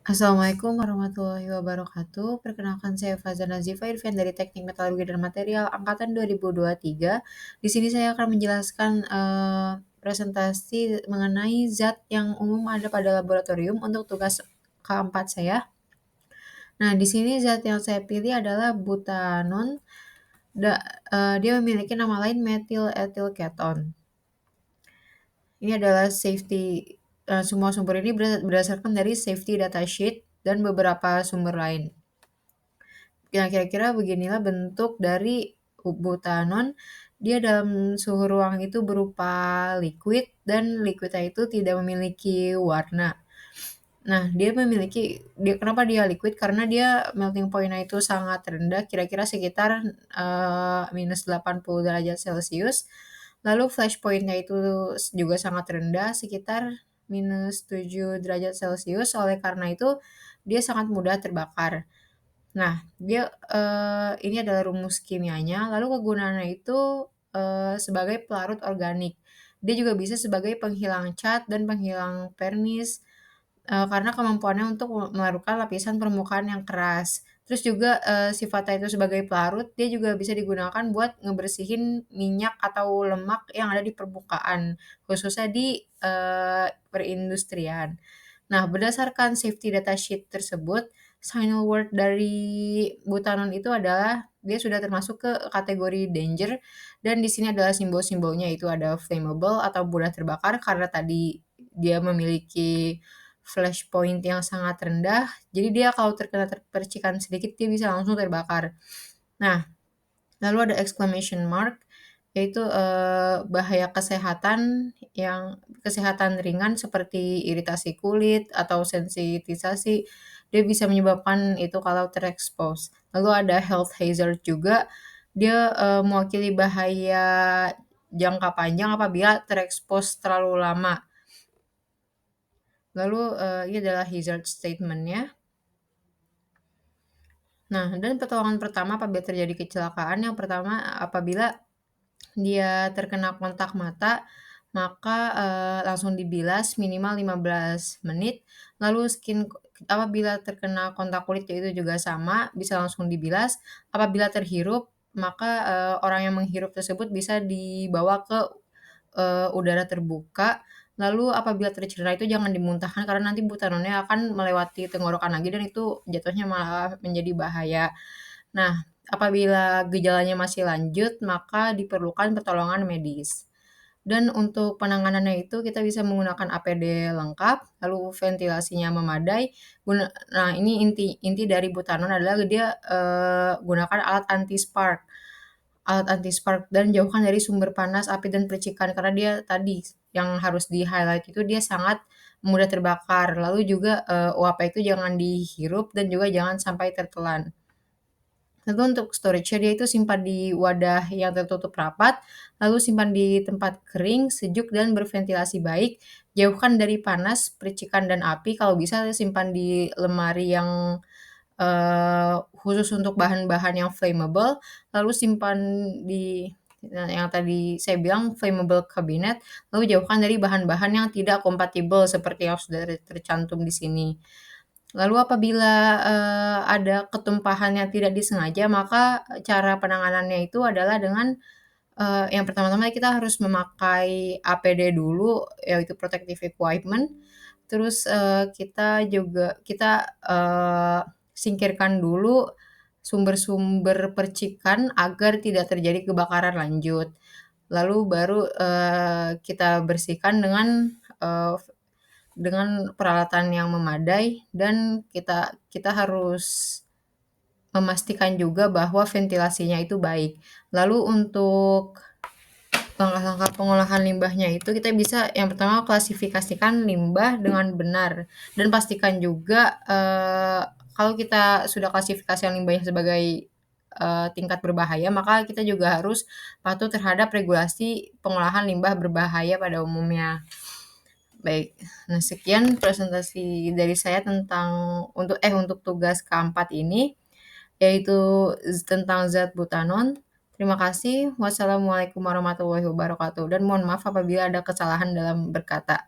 Assalamualaikum warahmatullahi wabarakatuh. Perkenalkan saya Faza Nazifa Irfan dari Teknik Metalurgi dan Material angkatan 2023. Di sini saya akan menjelaskan presentasi mengenai zat yang umum ada pada laboratorium untuk tugas keempat saya. Nah, di sini zat yang saya pilih adalah butanon. Dia memiliki nama lain methyl ethyl ketone. Ini adalah semua sumber ini berdasarkan dari safety data sheet dan beberapa sumber lain. Nah, kira-kira beginilah bentuk dari butanon. Dia dalam suhu ruang itu berupa liquid dan liquidnya itu tidak memiliki warna. Nah, kenapa dia liquid? Karena dia melting point-nya itu sangat rendah, kira-kira sekitar minus 80 derajat Celcius. Lalu flash point-nya itu juga sangat rendah, sekitar minus 7 derajat Celcius. Oleh karena itu, dia sangat mudah terbakar. Nah, ini adalah rumus kimianya, lalu kegunaannya itu sebagai pelarut organik. Dia juga bisa sebagai penghilang cat dan penghilang vernis, karena kemampuannya untuk melarutkan lapisan permukaan yang keras. Terus juga, sifatnya itu sebagai pelarut, dia juga bisa digunakan buat ngebersihin minyak atau lemak yang ada di permukaan, khususnya di perindustrian. Nah, berdasarkan safety data sheet tersebut, final word dari butanon itu adalah dia sudah termasuk ke kategori danger, dan di sini adalah simbol-simbolnya, itu ada flammable atau mudah terbakar karena tadi dia memiliki flash point yang sangat rendah, jadi dia kalau terkena percikan sedikit dia bisa langsung terbakar. Nah, lalu ada exclamation mark, yaitu bahaya kesehatan ringan seperti iritasi kulit atau sensitisasi, dia bisa menyebabkan itu kalau terekspos. Lalu ada health hazard juga, dia mewakili bahaya jangka panjang apabila terekspos terlalu lama. Lalu ini adalah hazard statement-nya. Nah, dan pertolongan pertama apabila terjadi kecelakaan, yang pertama apabila dia terkena kontak mata, maka langsung dibilas minimal 15 menit, lalu apabila terkena kontak kulit itu juga sama, bisa langsung dibilas. Apabila terhirup, maka orang yang menghirup tersebut bisa dibawa ke udara terbuka. Lalu apabila tercedera itu jangan dimuntahkan karena nanti butanonnya akan melewati tenggorokan lagi dan itu jatuhnya malah menjadi bahaya. Nah, apabila gejalanya masih lanjut, maka diperlukan pertolongan medis. Dan untuk penanganannya itu kita bisa menggunakan APD lengkap, lalu ventilasinya memadai. Nah, ini inti dari butanon adalah dia gunakan alat anti-spark dan jauhkan dari sumber panas, api, dan percikan karena dia tadi yang harus di-highlight itu dia sangat mudah terbakar. Lalu juga UAP itu jangan dihirup dan juga jangan sampai tertelan. Lalu untuk storage-nya dia itu simpan di wadah yang tertutup rapat, lalu simpan di tempat kering, sejuk, dan berventilasi baik. Jauhkan dari panas, percikan, dan api. Kalau bisa simpan di lemari yang khusus untuk bahan-bahan yang flammable, lalu simpan di yang tadi saya bilang flammable cabinet, lalu jauhkan dari bahan-bahan yang tidak kompatibel seperti yang sudah tercantum di sini. Lalu apabila, ada ketumpahan yang tidak disengaja, maka cara penanganannya itu adalah dengan, yang pertama-tama kita harus memakai APD dulu, yaitu protective equipment. Terus, singkirkan dulu sumber-sumber percikan agar tidak terjadi kebakaran lanjut. Lalu baru, kita bersihkan eee, dengan peralatan yang memadai dan kita harus memastikan juga bahwa ventilasinya itu baik. Lalu untuk langkah-langkah pengolahan limbahnya itu kita bisa yang pertama klasifikasikan limbah dengan benar dan pastikan juga, kalau kita sudah klasifikasi limbahnya sebagai, tingkat berbahaya, maka kita juga harus patuh terhadap regulasi pengolahan limbah berbahaya pada umumnya. Baik, nah sekian presentasi dari saya untuk tugas keempat ini, yaitu tentang zat butanon. Terima kasih. Wassalamualaikum warahmatullahi wabarakatuh, dan mohon maaf apabila ada kesalahan dalam berkata.